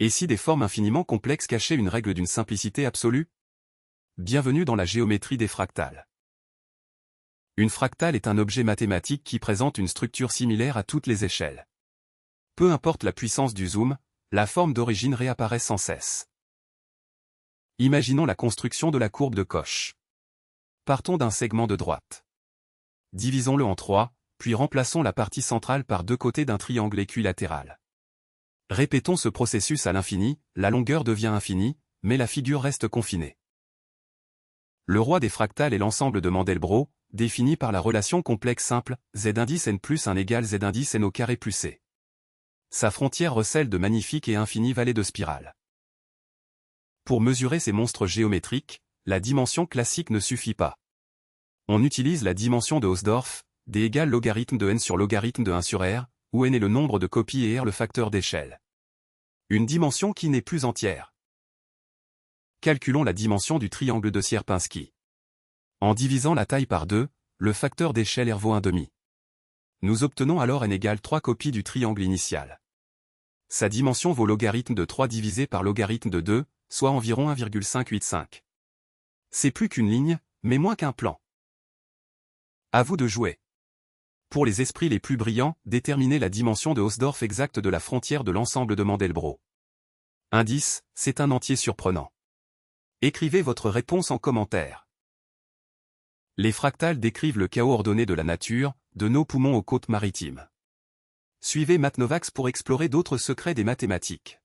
Et si des formes infiniment complexes cachaient une règle d'une simplicité absolue? Bienvenue dans la géométrie des fractales. Une fractale est un objet mathématique qui présente une structure similaire à toutes les échelles. Peu importe la puissance du zoom, la forme d'origine réapparaît sans cesse. Imaginons la construction de la courbe de Koch. Partons d'un segment de droite. Divisons-le en 3, puis remplaçons la partie centrale par deux côtés d'un triangle équilatéral. Répétons ce processus à l'infini, la longueur devient infinie, mais la figure reste confinée. Le roi des fractales est l'ensemble de Mandelbrot, défini par la relation complexe simple, z indice n plus 1 égale z indice n au carré plus c. Sa frontière recèle de magnifiques et infinies vallées de spirales. Pour mesurer ces monstres géométriques, la dimension classique ne suffit pas. On utilise la dimension de Hausdorff, d égale logarithme de n sur logarithme de 1 sur r, où n est le nombre de copies et r le facteur d'échelle. Une dimension qui n'est plus entière. Calculons la dimension du triangle de Sierpinski. En divisant la taille par 2, le facteur d'échelle r vaut 1/2. Nous obtenons alors n égale 3 copies du triangle initial. Sa dimension vaut logarithme de 3 divisé par logarithme de 2, soit environ 1,585. C'est plus qu'une ligne, mais moins qu'un plan. À vous de jouer. Pour les esprits les plus brillants, déterminez la dimension de Hausdorff exacte de la frontière de l'ensemble de Mandelbrot. Indice, c'est un entier surprenant. Écrivez votre réponse en commentaire. Les fractales décrivent le chaos ordonné de la nature, de nos poumons aux côtes maritimes. Suivez Mathnovax pour explorer d'autres secrets des mathématiques.